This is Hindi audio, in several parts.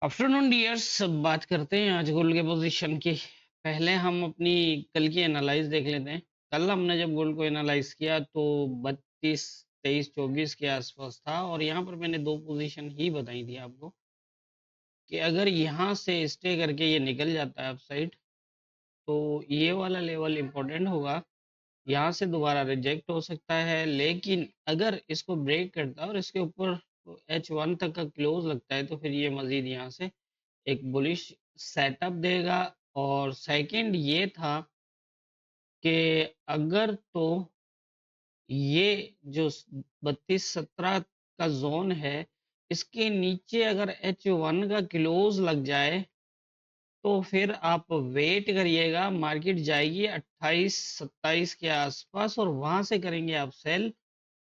आफ्टरनून डियर्स, बात करते हैं आज गोल्ड के पोजीशन की। पहले हम अपनी कल की एनालाइज देख लेते हैं। कल हमने जब गोल्ड को एनालाइज किया तो 32 23 24 के आसपास था, और यहाँ पर मैंने दो पोजीशन ही बताई थी आपको कि अगर यहाँ से स्टे करके ये निकल जाता है अपसाइड तो ये वाला लेवल इंपॉर्टेंट होगा। यहाँ से दोबारा रिजेक्ट हो सकता है, लेकिन अगर इसको ब्रेक करता है और इसके ऊपर H1 तक का क्लोज लगता है तो फिर ये मजीद यहाँ से एक बुलिश सेटअप देगा। और सेकंड ये था कि अगर तो ये जो 32-17 का जोन है, इसके नीचे अगर H1 का क्लोज लग जाए तो फिर आप वेट करिएगा, मार्केट जाएगी 28-27 के आसपास और वहां से करेंगे आप सेल।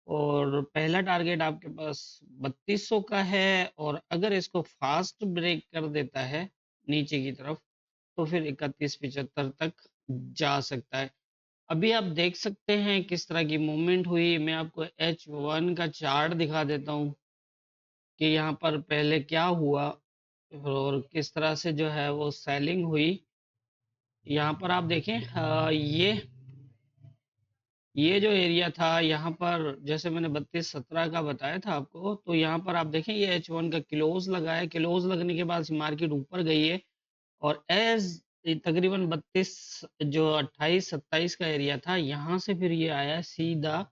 और पहला टारगेट आपके पास 3200 का है, और अगर इसको फास्ट ब्रेक कर देता है नीचे की तरफ तो फिर 3175 तक जा सकता है। अभी आप देख सकते हैं किस तरह की मूवमेंट हुई। मैं आपको H1 का चार्ट दिखा देता हूँ कि यहाँ पर पहले क्या हुआ और किस तरह से जो है वो सेलिंग हुई। यहाँ पर आप देखें, ये जो एरिया था यहाँ पर, जैसे मैंने 32-17 का बताया था आपको, तो यहाँ पर आप देखें ये H1 का क्लोज लगा है। क्लोज लगने के बाद मार्केट ऊपर गई है और एज तकरीबन 32 जो 28-27 का एरिया था, यहाँ से फिर ये आया सीधा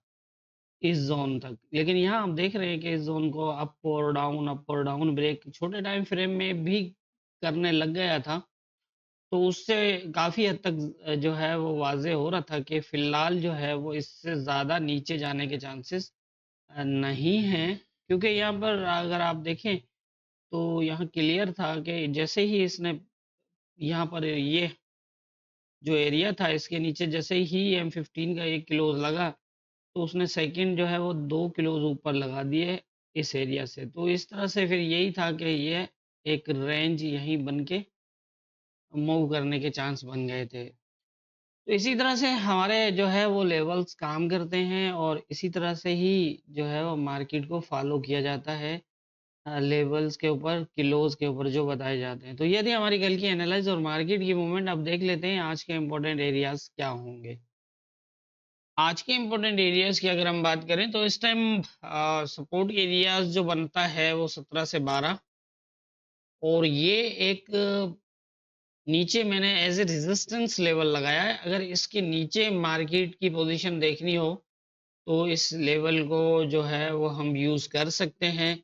इस जोन तक। लेकिन यहाँ हम देख रहे हैं कि इस जोन को अप और डाउन ब्रेक छोटे टाइम फ्रेम में भी करने लग गया था। तो उससे काफी हद तक जो है वो वाज़ेह हो रहा था कि फिलहाल जो है वो इससे ज्यादा नीचे जाने के चांसेस नहीं हैं। क्योंकि यहाँ पर अगर आप देखें तो यहाँ क्लियर था कि जैसे ही इसने यहाँ पर ये जो एरिया था इसके नीचे जैसे ही M15 का एक क्लोज लगा तो उसने सेकंड जो है वो 2 क्लोज ऊपर लगा दिए इस एरिया से। तो इस तरह से फिर यही था कि ये एक रेंज यहीं बन के मूव करने के चांस बन गए थे। तो इसी तरह से हमारे जो है वो लेवल्स काम करते हैं, और इसी तरह से ही जो है वो मार्केट को फॉलो किया जाता है। लेवल्स के ऊपर, किलोज के ऊपर जो बताए जाते हैं। तो ये थी हमारी कल की एनालाइज और मार्केट की मूवमेंट। अब देख लेते हैं आज के इंपॉर्टेंट एरियाज क्या होंगे। आज के इंपॉर्टेंट एरियाज की अगर हम बात करें तो इस टाइम सपोर्ट एरियाज जो बनता है वो 17 से 12, और ये एक नीचे मैंने एज ए रेजिस्टेंस लेवल लगाया है। अगर इसके नीचे मार्केट की पोजीशन देखनी हो तो इस लेवल को जो है वो हम यूज कर सकते हैं।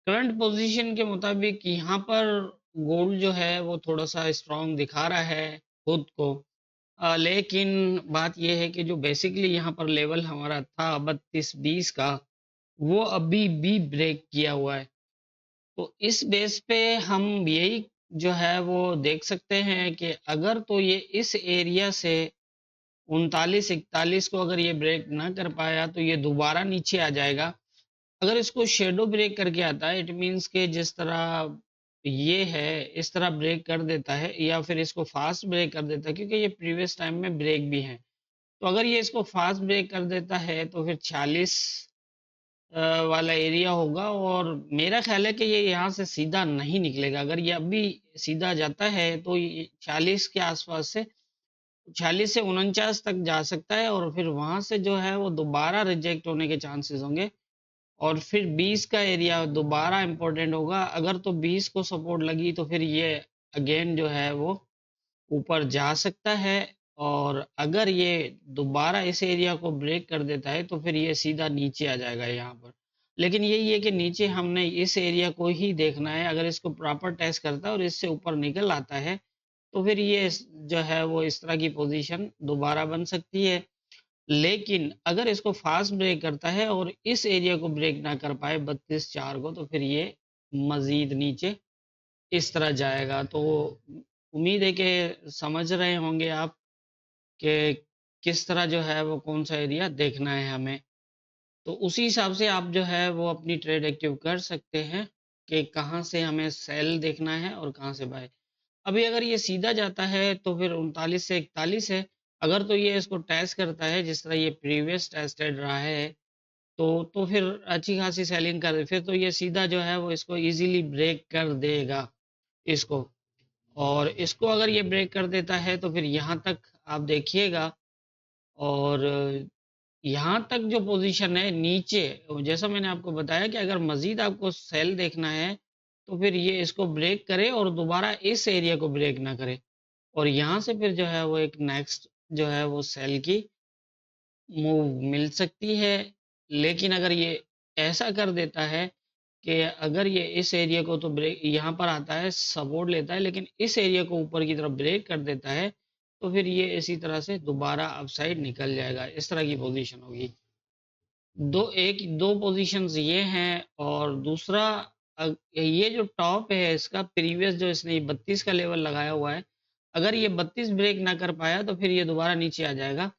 करंट पोजीशन के मुताबिक यहाँ पर गोल्ड जो है वो थोड़ा सा स्ट्रांग दिखा रहा है खुद को। लेकिन बात यह है कि जो बेसिकली यहाँ पर लेवल हमारा था 32-20 का, वो अभी भी ब्रेक किया हुआ है। तो इस बेस पे हम यही जो है वो देख सकते हैं कि अगर तो ये इस एरिया से 39-41 को अगर ये ब्रेक ना कर पाया तो ये दोबारा नीचे आ जाएगा। अगर इसको शेडो ब्रेक करके आता है, इट मीन्स के जिस तरह ये है इस तरह ब्रेक कर देता है, या फिर इसको फास्ट ब्रेक कर देता है क्योंकि ये प्रीवियस टाइम में ब्रेक भी है। तो अगर ये इसको फास्ट ब्रेक कर देता है तो फिर 46 वाला एरिया होगा, और मेरा ख्याल है कि ये यहाँ से सीधा नहीं निकलेगा। अगर ये अभी सीधा जाता है तो ये 40 के आसपास से 46 से 49 तक जा सकता है, और फिर वहां से जो है वो दोबारा रिजेक्ट होने के चांसेस होंगे। और फिर 20 का एरिया दोबारा इंपॉर्टेंट होगा। अगर तो 20 को सपोर्ट लगी तो फिर ये अगेन जो है वो ऊपर जा सकता है, और अगर ये दोबारा इस एरिया को ब्रेक कर देता है तो फिर ये सीधा नीचे आ जाएगा यहाँ पर। लेकिन यही है कि नीचे हमने इस एरिया को ही देखना है। अगर इसको प्रॉपर टेस्ट करता है और इससे ऊपर निकल आता है तो फिर ये जो है वो इस तरह की पोजीशन दोबारा बन सकती है। लेकिन अगर इसको फास्ट ब्रेक करता है और इस एरिया को ब्रेक ना कर पाए 32-4 को, तो फिर ये मजीद नीचे इस तरह जाएगा। तो उम्मीद है कि समझ रहे होंगे आप कि किस तरह जो है वो कौन सा एरिया देखना है हमें। तो उसी हिसाब से आप जो है वो अपनी ट्रेड एक्टिव कर सकते हैं कि कहाँ से हमें सेल देखना है और कहाँ से बाय। अभी अगर ये सीधा जाता है तो फिर 39 से 41 है। अगर तो ये इसको टेस्ट करता है जिस तरह ये प्रीवियस टेस्टेड रहा है तो फिर अच्छी खासी सेलिंग कर, फिर तो ये सीधा जो है वो इसको इजीली ब्रेक कर देगा। इसको, और इसको अगर ये ब्रेक कर देता है तो फिर यहाँ तक आप देखिएगा। और यहाँ तक जो पोजीशन है नीचे, जैसा मैंने आपको बताया कि अगर मजीद आपको सेल देखना है तो फिर ये इसको ब्रेक करे और दोबारा इस एरिया को ब्रेक ना करे, और यहाँ से फिर जो है वो एक नेक्स्ट जो है वो सेल की मूव मिल सकती है। लेकिन अगर ये ऐसा कर देता है कि अगर ये इस एरिया को तो ब्रेक यहाँ पर आता है, सपोर्ट लेता है, लेकिन इस एरिया को ऊपर की तरफ ब्रेक कर देता है, तो फिर ये इसी तरह से दोबारा अपसाइड निकल जाएगा। इस तरह की पोजीशन होगी। दो पोजीशंस ये हैं, और दूसरा ये जो टॉप है इसका प्रीवियस जो इसने 32 का लेवल लगाया हुआ है, अगर ये 32 ब्रेक ना कर पाया तो फिर ये दोबारा नीचे आ जाएगा।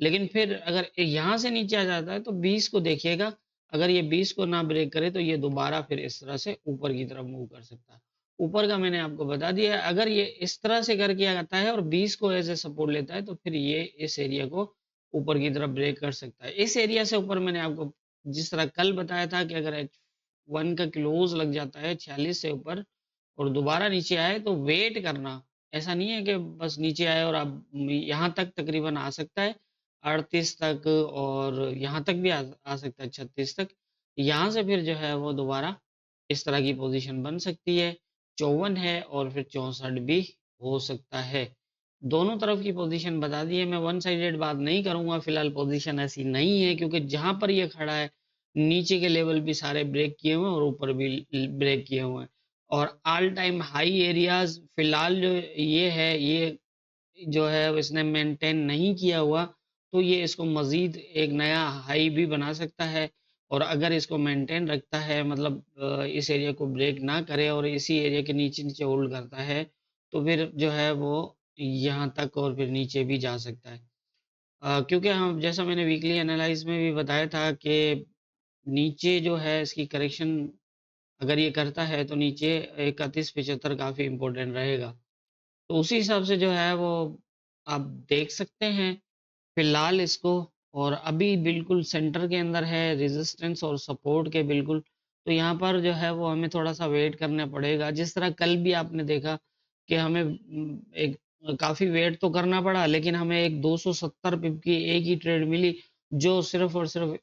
लेकिन फिर अगर यहाँ से नीचे आ जाता है तो 20 को देखिएगा, अगर ये 20 को ना ब्रेक करे तो ये दोबारा फिर इस तरह से ऊपर की तरफ मूव कर सकता है। ऊपर का मैंने आपको बता दिया है, अगर ये इस तरह से करके आता है और 20 को ऐसे सपोर्ट लेता है तो फिर ये इस एरिया को ऊपर की तरफ ब्रेक कर सकता है। इस एरिया से ऊपर मैंने आपको जिस तरह कल बताया था कि अगर H1 का क्लोज लग जाता है 46 से ऊपर और दोबारा नीचे आए तो वेट करना। ऐसा नहीं है कि बस नीचे आए और अब यहाँ तक तकरीबन आ सकता है 38 तक, और यहाँ तक भी आ सकता है 36 तक। यहाँ से फिर जो है वो दोबारा इस तरह की पोजीशन बन सकती है। 54 है और फिर 64 भी हो सकता है। दोनों तरफ की पोजीशन बता दी है। मैं वन साइडेड बात नहीं करूंगा, फिलहाल पोजीशन ऐसी नहीं है, क्योंकि जहां पर ये खड़ा है नीचे के लेवल भी सारे ब्रेक किए हुए हैं और ऊपर भी ब्रेक किए हुए हैं। और ऑल टाइम हाई एरियाज फिलहाल जो ये है, ये जो है इसने मेंटेन नहीं किया हुआ, तो ये इसको मजीद एक नया हाई भी बना सकता है। और अगर इसको मेंटेन रखता है, मतलब इस एरिया को ब्रेक ना करे और इसी एरिया के नीचे नीचे होल्ड करता है, तो फिर जो है वो यहाँ तक और फिर नीचे भी जा सकता है। क्योंकि हम जैसा मैंने वीकली एनालाइज में भी बताया था कि नीचे जो है इसकी करेक्शन अगर ये करता है तो नीचे 31-75 काफ़ी इम्पोर्टेंट रहेगा। तो उसी हिसाब से जो है वो आप देख सकते हैं फिलहाल इसको। और अभी बिल्कुल सेंटर के अंदर है, रेजिस्टेंस और सपोर्ट के बिल्कुल। तो यहाँ पर जो है वो हमें थोड़ा सा वेट करना पड़ेगा, जिस तरह कल भी आपने देखा कि हमें एक काफ़ी वेट तो करना पड़ा, लेकिन हमें एक 270 पिप की एक ही ट्रेड मिली, जो सिर्फ और सिर्फ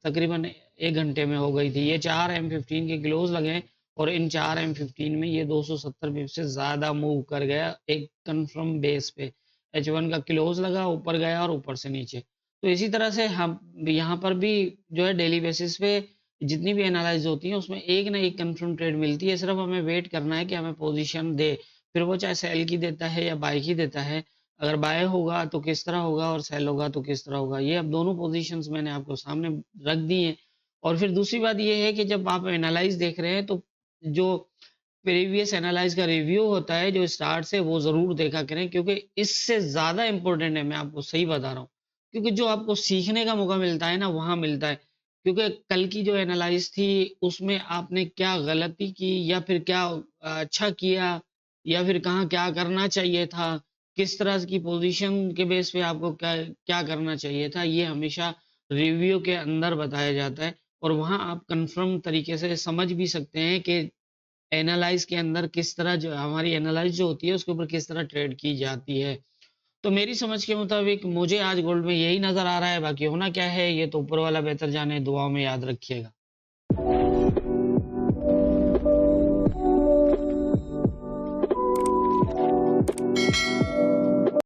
तकरीबन 1 घंटे में हो गई थी। ये 4 M15 के क्लोज लगे और इन 4 M15 में ये 270 पिप से ज़्यादा मूव कर गया एक कंफर्म बेस पे। H1 का क्लोज लगा, ऊपर गया और ऊपर से नीचे। तो इसी तरह से हम यहाँ पर भी जो है डेली बेसिस पे जितनी भी एनालाइज होती है उसमें एक ना एक कंफर्म ट्रेड मिलती है। सिर्फ हमें वेट करना है कि हमें पोजीशन दे, फिर वो चाहे सेल की देता है या बाय की देता है। अगर बाय होगा तो किस तरह होगा और सेल होगा तो किस तरह होगा, ये अब दोनों पोजीशंस मैंने आपको सामने रख दी हैं। और फिर दूसरी बात ये है कि जब आप एनालाइज देख रहे हैं तो जो प्रीवियस एनालाइज का रिव्यू होता है जो स्टार्ट से, वो जरूर देखा करें, क्योंकि इससे ज्यादा इंपॉर्टेंट है। मैं आपको सही बता रहा हूँ, क्योंकि जो आपको सीखने का मौका मिलता है ना वहां मिलता है। क्योंकि कल की जो एनालाइज थी उसमें आपने क्या गलती की या फिर क्या अच्छा किया, या फिर कहाँ क्या करना चाहिए था, किस तरह की पोजीशन के बेस पे आपको क्या क्या करना चाहिए था, ये हमेशा रिव्यू के अंदर बताया जाता है। और वहां आप कंफर्म तरीके से समझ भी सकते हैं कि एनालाइज के अंदर किस तरह जो हमारी एनालाइज जो होती है उसके ऊपर किस तरह ट्रेड की जाती है। तो मेरी समझ के मुताबिक मुझे आज गोल्ड में यही नजर आ रहा है, बाकी होना क्या है ये तो ऊपर वाला बेहतर जाने। दुआओं में याद रखिएगा।